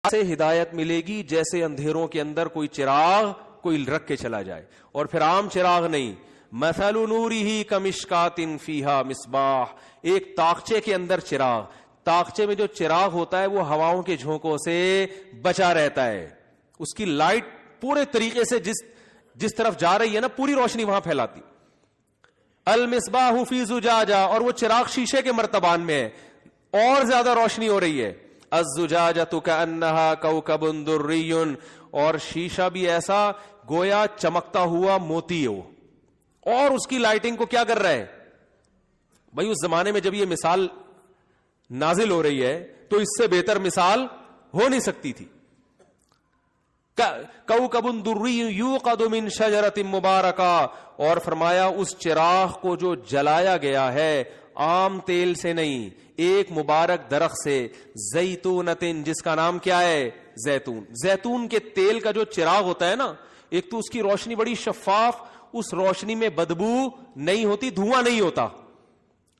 سے ہدایت ملے گی جیسے اندھیروں کے اندر کوئی چراغ کوئی رکھ کے چلا جائے، اور پھر عام چراغ نہیں. مثل نورہ کمشکات فیہا مصباح، ایک طاقچے کے اندر چراغ. طاقچے میں جو چراغ ہوتا ہے وہ ہواؤں کے جھونکوں سے بچا رہتا ہے، اس کی لائٹ پورے طریقے سے جس طرف جا رہی ہے نا پوری روشنی وہاں پھیلاتی. المصباح فی زجاجہ، اور وہ چراغ شیشے کے مرتبان میں ہے اور زیادہ روشنی ہو رہی ہے. الزجاجۃ کأنہا کوکب دری، اور شیشہ بھی ایسا گویا چمکتا ہوا موتی ہو، اور اس کی لائٹنگ کو کیا کر رہا ہے. بھائی اس زمانے میں جب یہ مثال نازل ہو رہی ہے تو اس سے بہتر مثال ہو نہیں سکتی تھی. کوکب دری یوقد من شجرۃ مبارکہ، اور فرمایا اس چراغ کو جو جلایا گیا ہے عام تیل سے نہیں، ایک مبارک درخت سے، زیتونۃ، جس کا نام کیا ہے زیتون. زیتون کے تیل کا جو چراغ ہوتا ہے نا، ایک تو اس کی روشنی بڑی شفاف، اس روشنی میں بدبو نہیں ہوتی، دھواں نہیں ہوتا.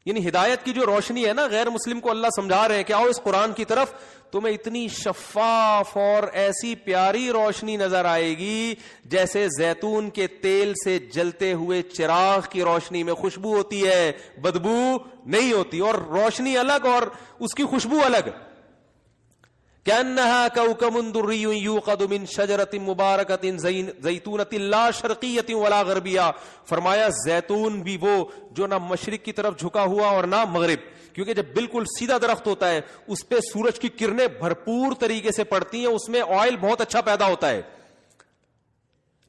یعنی ہدایت کی جو روشنی ہے نا، غیر مسلم کو اللہ سمجھا رہے ہیں کہ آؤ اس قرآن کی طرف، تمہیں اتنی شفاف اور ایسی پیاری روشنی نظر آئے گی جیسے زیتون کے تیل سے جلتے ہوئے چراغ کی روشنی میں خوشبو ہوتی ہے، بدبو نہیں ہوتی، اور روشنی الگ اور اس کی خوشبو الگ. كأنها كوكب دري يوقد من شجرة مباركة زيتونة لا شرقية ولا غربية. فرمایا زیتون بھی وہ جو نہ مشرق کی طرف جھکا ہوا اور نہ مغرب، کیونکہ جب بالکل سیدھا درخت ہوتا ہے اس پہ سورج کی کرنیں بھرپور طریقے سے پڑتی ہیں، اس میں آئل بہت اچھا پیدا ہوتا ہے.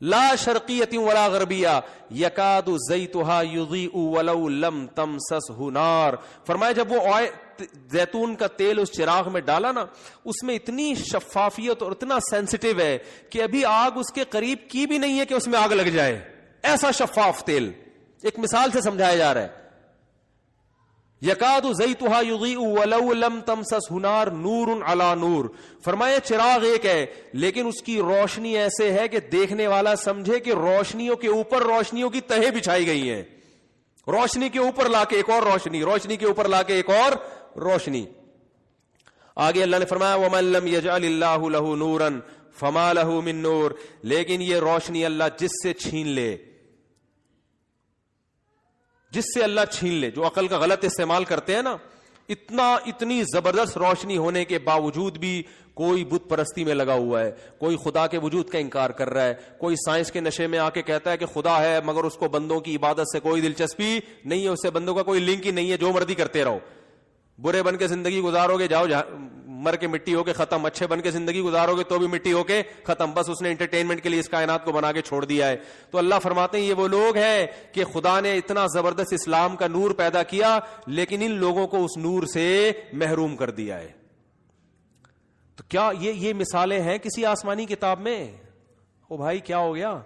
لا شرقیۃ ولا غربیہ یکاد زیتها یضیء ولو لم تمسسہ نار. فرمایا جب وہ زیتون کا تیل اس چراغ میں ڈالا نا، اس میں اتنی شفافیت اور اتنا سینسٹیو ہے کہ ابھی آگ اس کے قریب کی بھی نہیں ہے کہ اس میں آگ لگ جائے، ایسا شفاف تیل. ایک مثال سے سمجھایا جا رہا ہے. یکاد زیتھا یضیء ولو لم تمسسہ نار نور علی نور. فرمایا چراغ ایک ہے لیکن اس کی روشنی ایسے ہے کہ دیکھنے والا سمجھے کہ روشنیوں کے اوپر روشنیوں کی تہیں بچھائی گئی ہیں، روشنی کے اوپر لا کے ایک اور روشنی، روشنی کے اوپر لا کے ایک اور روشنی. آگے اللہ نے فرمایا ومن لم یجعل اللہ لہ نورا فما لہ من نور. لیکن یہ روشنی اللہ جس سے چھین لے، جس سے اللہ چھین لے، جو عقل کا غلط استعمال کرتے ہیں نا، اتنی زبردست روشنی ہونے کے باوجود بھی کوئی بت پرستی میں لگا ہوا ہے، کوئی خدا کے وجود کا انکار کر رہا ہے، کوئی سائنس کے نشے میں آ کے کہتا ہے کہ خدا ہے مگر اس کو بندوں کی عبادت سے کوئی دلچسپی نہیں ہے، اس سے بندوں کا کوئی لنک ہی نہیں ہے، جو مرضی کرتے رہو. برے بن کے زندگی گزارو گے جاؤ مر کے مٹی ہو کے ختم، اچھے بن کے زندگی گزارو گے تو بھی مٹی ہو کے ختم. بس اس نے انٹرٹینمنٹ کے لیے اس کائنات کو بنا کے چھوڑ دیا ہے. تو اللہ فرماتے ہیں یہ وہ لوگ ہیں کہ خدا نے اتنا زبردست اسلام کا نور پیدا کیا لیکن ان لوگوں کو اس نور سے محروم کر دیا ہے. تو کیا یہ مثالیں ہیں کسی آسمانی کتاب میں؟ او بھائی کیا ہو گیا؟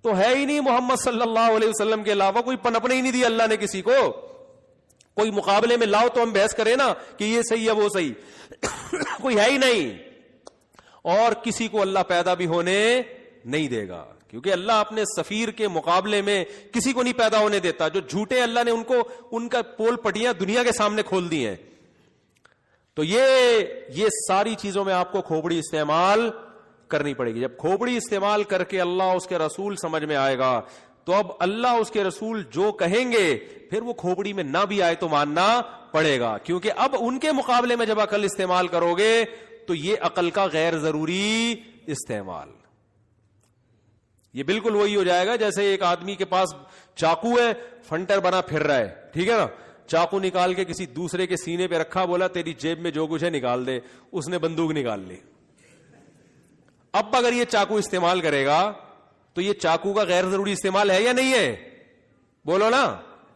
تو ہے ہی نہیں محمد صلی اللہ علیہ وسلم کے علاوہ کوئی پنپنے ہی نہیں دی اللہ نے کسی کو. کوئی مقابلے میں لاؤ تو ہم بحث کریں نا کہ یہ صحیح ہے وہ صحیح، کوئی ہے ہی نہیں. اور کسی کو اللہ پیدا بھی ہونے نہیں دے گا کیونکہ اللہ اپنے سفیر کے مقابلے میں کسی کو نہیں پیدا ہونے دیتا. جو جھوٹے اللہ نے ان کا پول پٹیاں دنیا کے سامنے کھول دی ہیں. تو یہ ساری چیزوں میں آپ کو کھوپڑی استعمال کرنی پڑے گی. جب کھوپڑی استعمال کر کے اللہ اس کے رسول سمجھ میں آئے گا تو اب اللہ اس کے رسول جو کہیں گے پھر وہ کھوپڑی میں نہ بھی آئے تو ماننا پڑے گا، کیونکہ اب ان کے مقابلے میں جب عقل استعمال کرو گے تو یہ عقل کا غیر ضروری استعمال. یہ بالکل وہی ہو جائے گا جیسے ایک آدمی کے پاس چاقو ہے، فنٹر بنا پھر رہا ہے، ٹھیک ہے نا، چاقو نکال کے کسی دوسرے کے سینے پہ رکھا، بولا تیری جیب میں جو کچھ ہے نکال دے، اس نے بندوق نکال لی. اب اگر یہ چاقو استعمال کرے گا تو یہ چاقو کا غیر ضروری استعمال ہے یا نہیں ہے؟ بولو نا.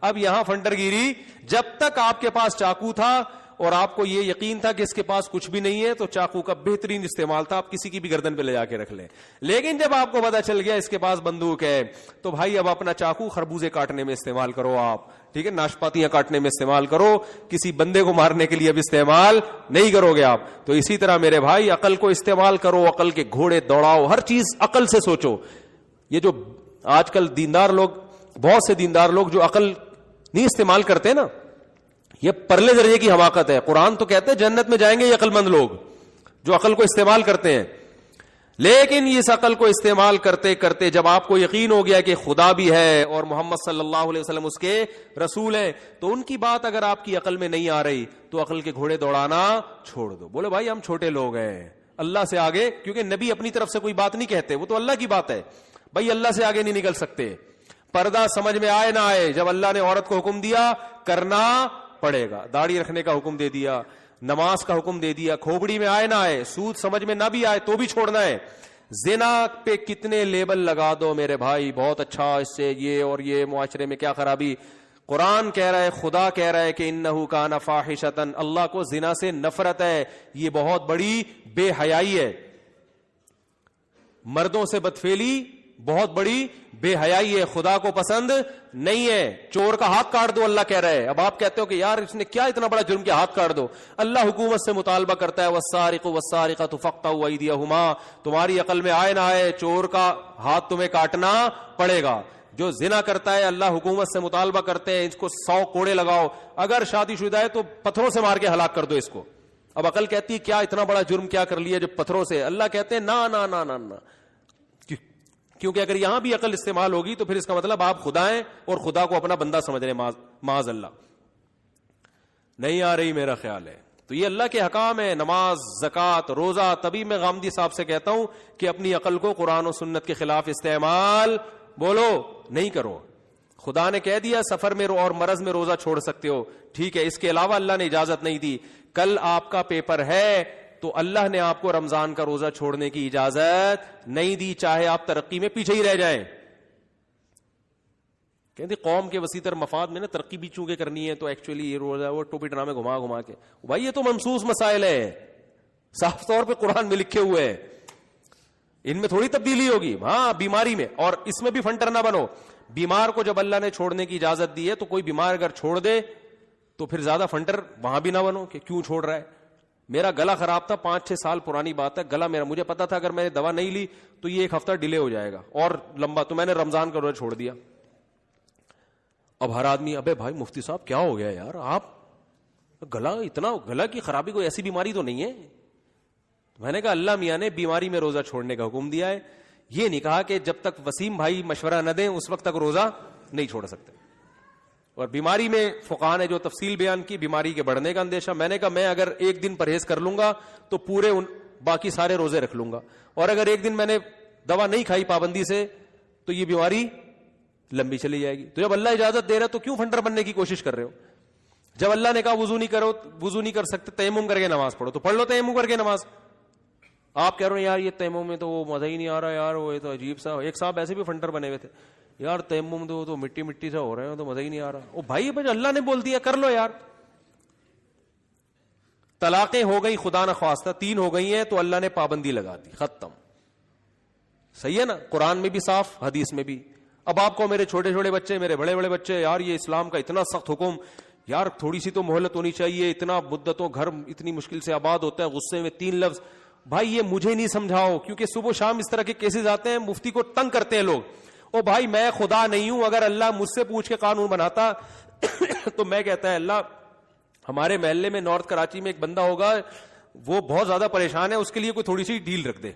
اب یہاں فنٹر گیری، جب تک آپ کے پاس چاقو تھا اور آپ کو یہ یقین تھا کہ اس کے پاس کچھ بھی نہیں ہے تو چاقو کا بہترین استعمال تھا، آپ کسی کی بھی گردن پہ لے جا کے رکھ لیں. لیکن جب آپ کو پتا چل گیا اس کے پاس بندوق ہے تو بھائی اب اپنا چاقو خربوزے کاٹنے میں استعمال کرو آپ، ٹھیک ہے، ناشپاتیاں کاٹنے میں استعمال کرو، کسی بندے کو مارنے کے لیے اب استعمال نہیں کرو گے آپ. تو اسی طرح میرے بھائی عقل کو استعمال کرو، عقل کے گھوڑے دوڑاؤ، ہر چیز عقل سے سوچو. یہ جو آج کل دیندار لوگ، بہت سے دیندار لوگ جو عقل نہیں استعمال کرتے نا، یہ پرلے درجے کی حماقت ہے. قرآن تو کہتے ہیں جنت میں جائیں گے یہ عقل مند لوگ، جو عقل کو استعمال کرتے ہیں. لیکن اس عقل کو استعمال کرتے کرتے جب آپ کو یقین ہو گیا کہ خدا بھی ہے اور محمد صلی اللہ علیہ وسلم اس کے رسول ہیں, تو ان کی بات اگر آپ کی عقل میں نہیں آ رہی تو عقل کے گھوڑے دوڑانا چھوڑ دو. بولے بھائی ہم چھوٹے لوگ ہیں, اللہ سے آگے, کیونکہ نبی اپنی طرف سے کوئی بات نہیں کہتے, وہ تو اللہ کی بات ہے. بھائی اللہ سے آگے نہیں نکل سکتے. پردہ سمجھ میں آئے نہ آئے, جب اللہ نے عورت کو حکم دیا کرنا پڑے گا. داڑھی رکھنے کا حکم دے دیا, نماز کا حکم دے دیا, کھوپڑی میں آئے نہ آئے, سود سمجھ میں نہ بھی آئے تو بھی چھوڑنا ہے. زنا پہ کتنے لیبل لگا دو میرے بھائی, بہت اچھا, اس سے یہ اور یہ, معاشرے میں کیا خرابی. قرآن کہہ رہا ہے, خدا کہہ رہا ہے کہ انہ کان فاحشۃ, اللہ کو زنا سے نفرت ہے, یہ بہت بڑی بے حیائی ہے. مردوں سے بدفعلی بہت بڑی بے حیائی ہے, خدا کو پسند نہیں ہے. چور کا ہاتھ کاٹ دو اللہ کہہ رہا ہے. اب آپ کہتے ہو کہ یار اس نے کیا اتنا بڑا جرم کیا, ہاتھ کاٹ دو. اللہ حکومت سے مطالبہ کرتا ہے والسارق والسارقۃ فاقطعوا ایدیہما, تمہاری عقل میں آئے نہ آئے چور کا ہاتھ تمہیں کاٹنا پڑے گا. جو زنا کرتا ہے اللہ حکومت سے مطالبہ کرتے ہیں اس کو 100 کوڑے لگاؤ, اگر شادی شدہ ہے تو پتھروں سے مار کے ہلاک کر دو اس کو. اب عقل کہتی ہے کیا اتنا بڑا جرم کیا کر لیا جو پتھروں سے. اللہ کہتے ہیں نا نا نا نا نا, کیونکہ اگر یہاں بھی عقل استعمال ہوگی تو پھر اس کا مطلب آپ خدا ہیں اور خدا کو اپنا بندہ سمجھ رہے ہیں. معاذ اللہ. نہیں آ رہی میرا خیال ہے. تو یہ اللہ کے حکام ہے, نماز, زکوٰۃ, روزہ. تبھی میں غامدی صاحب سے کہتا ہوں کہ اپنی عقل کو قرآن و سنت کے خلاف استعمال بولو نہیں کرو. خدا نے کہہ دیا سفر میں اور مرض میں روزہ چھوڑ سکتے ہو, ٹھیک ہے, اس کے علاوہ اللہ نے اجازت نہیں دی. کل آپ کا پیپر ہے تو اللہ نے آپ کو رمضان کا روزہ چھوڑنے کی اجازت نہیں دی, چاہے آپ ترقی میں پیچھے ہی رہ جائیں. کہتے قوم کے وسیع تر مفاد میں نا ترقی بھی چونکہ کرنی ہے تو ایکچولی یہ روزہ وہ ٹوپی ڈرامے گھما گھما کے, بھائی یہ تو منسوس مسائل ہے, صاف طور پہ قرآن میں لکھے ہوئے ہیں, ان میں تھوڑی تبدیلی ہوگی. ہاں بیماری میں, اور اس میں بھی فنٹر نہ بنو. بیمار کو جب اللہ نے چھوڑنے کی اجازت دی ہے تو کوئی بیمار اگر چھوڑ دے تو پھر زیادہ فنٹر وہاں بھی نہ بنو کہ کیوں چھوڑ رہا ہے. میرا گلا خراب تھا, 5-6 سال پرانی بات ہے, گلا میرا, مجھے پتا تھا اگر میں نے دوا نہیں لی تو یہ 1 ہفتہ ڈیلے ہو جائے گا اور لمبا, تو میں نے رمضان کا روزہ چھوڑ دیا. اب ہر آدمی ابے بھائی مفتی صاحب کیا ہو گیا یار, آپ گلا اتنا, گلا کی خرابی کوئی ایسی بیماری تو نہیں ہے. میں نے کہا اللہ میاں نے بیماری میں روزہ چھوڑنے کا حکم دیا ہے, یہ نہیں کہا کہ جب تک وسیم بھائی مشورہ نہ دیں اس وقت تک روزہ نہیں چھوڑ سکتے. اور بیماری میں فقہاء نے جو تفصیل بیان کی, بیماری کے بڑھنے کا اندیشہ, میں نے کہا میں اگر 1 دن پرہیز کر لوں گا تو پورے باقی سارے روزے رکھ لوں گا, اور اگر 1 دن میں نے دوا نہیں کھائی پابندی سے تو یہ بیماری لمبی چلی جائے گی. تو جب اللہ اجازت دے رہا تو کیوں فنڈر بننے کی کوشش کر رہے ہو؟ جب اللہ نے کہا وضو نہیں کرو, وضو نہیں کر سکتے, تیمم کر کے نماز پڑھو, تو پڑھ لو تیمم کر کے نماز. آپ کہہ رہے ہیں یار یہ تیمم میں تو وہ مزہ ہی نہیں آ رہا یار, وہ تو عجیب سا. ایک صاحب ایسے بھی فنٹر بنے ہوئے تھے, یار تیمم تو مٹی مٹی سا ہو رہے ہیں تو مزہ ہی نہیں آ رہا. او بھائی اللہ نے بول دیا کر لو یار. طلاقیں ہو گئی خدا نہ خواستہ, 3 ہو گئی ہیں تو اللہ نے پابندی لگا دی, ختم. صحیح ہے نا, قرآن میں بھی صاف, حدیث میں بھی. اب آپ کو میرے چھوٹے چھوٹے بچے, میرے بڑے بڑے بچے, یار یہ اسلام کا اتنا سخت حکم, یار تھوڑی سی تو مہلت ہونی چاہیے, اتنا مدتوں گھر اتنی مشکل سے آباد ہوتا ہے, غصے میں 3 لفظ. بھائی یہ مجھے نہیں سمجھاؤ, کیونکہ صبح و شام اس طرح کے کیسز آتے ہیں, مفتی کو تنگ کرتے ہیں لوگ. او بھائی میں خدا نہیں ہوں, اگر اللہ مجھ سے پوچھ کے قانون بناتا تو میں کہتا ہے اللہ ہمارے محلے میں نارتھ کراچی میں ایک بندہ ہوگا وہ بہت زیادہ پریشان ہے, اس کے لیے کوئی تھوڑی سی ڈیل رکھ دے.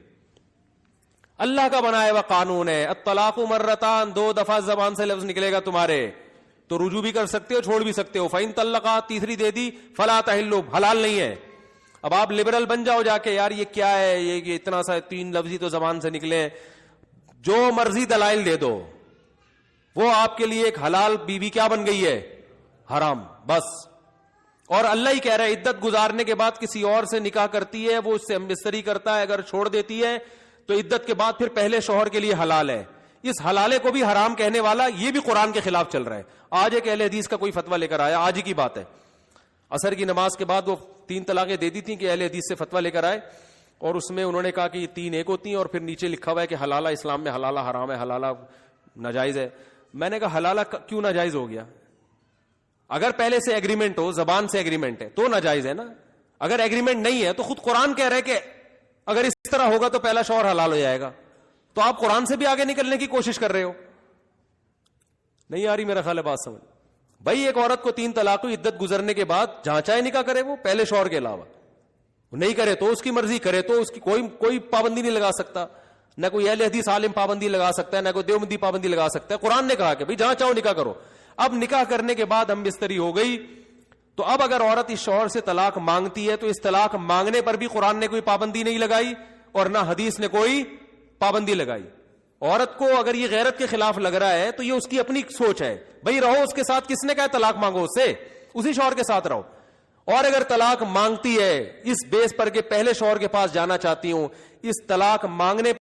اللہ کا بنایا ہوا قانون ہے, الطلاق مرتان, 2 دفعہ زبان سے لفظ نکلے گا تمہارے تو رجوع بھی کر سکتے ہو, چھوڑ بھی سکتے ہو. فَإِن طَلَّقَا, تیسری دے دی, فَلَا تَحِلُّ, حلال نہیں ہے. اب آپ لبرل بن جاؤ جا کے, یار یہ کیا ہے, یہ اتنا سا 3 لفظ تو زبان سے نکلے, جو مرضی دلائل دے دو, وہ آپ کے لیے ایک حلال بیوی کیا بن گئی ہے, حرام بس. اور اللہ ہی کہہ رہا ہے عدت گزارنے کے بعد کسی اور سے نکاح کرتی ہے, وہ اس سے مستری کرتا ہے, اگر چھوڑ دیتی ہے تو عدت کے بعد پھر پہلے شوہر کے لیے حلال ہے. اس حلالے کو بھی حرام کہنے والا یہ بھی قرآن کے خلاف چل رہا ہے. آج ایک اہل حدیث کا کوئی فتویٰ لے کر آیا, آج ہی کی بات ہے, عصر کی نماز کے بعد وہ 3 طلاقیں دے دی تھیں کہ اہل حدیث سے فتویٰ لے کر آئے, اور اس میں انہوں نے کہا کہ یہ 3 ایک ہوتی ہیں, اور پھر نیچے لکھا ہوا ہے کہ حلالہ اسلام میں حلالہ حرام ہے, حلالہ ناجائز ہے. میں نے کہا حلالہ کیوں ناجائز ہو گیا؟ اگر پہلے سے ایگریمنٹ ہو, زبان سے ایگریمنٹ ہے تو ناجائز ہے نا. اگر ایگریمنٹ نہیں ہے تو خود قرآن کہہ رہے کہ اگر اس طرح ہوگا تو پہلا شوہر حلال ہو جائے گا, تو آپ قرآن سے بھی آگے نکلنے کی کوشش کر رہے ہو. نہیں آ رہی میرا خیال ہے بات سمجھ. بھائی ایک عورت کو 3 طلاق ہوئی, عدت گزرنے کے بعد جہاں چاہے نکاح کرے وہ, پہلے شوہر کے علاوہ, نہیں کرے تو اس کی مرضی، کرے تو اس کی کوئی پابندی نہیں لگا سکتا. نہ کوئی اہل حدیث عالم پابندی لگا سکتا ہے، نہ کوئی دیوبندی پابندی لگا سکتا ہے. قرآن نے کہا کہ بھئی جہاں چاہو نکاح کرو. اب نکاح کرنے کے بعد ہم بستری ہو گئی، تو اب اگر عورت اس شوہر سے طلاق مانگتی ہے تو اس طلاق مانگنے پر بھی قرآن نے کوئی پابندی نہیں لگائی اور نہ حدیث نے کوئی پابندی لگائی. عورت کو اگر یہ غیرت کے خلاف لگ رہا ہے تو یہ اس کی اپنی سوچ ہے. بھئی رہو اس کے ساتھ، کس نے کہا طلاق مانگو اس سے؟ اسی شوہر کے ساتھ رہو. اور اگر طلاق مانگتی ہے اس بیس پر کہ پہلے شوہر کے پاس جانا چاہتی ہوں، اس طلاق مانگنے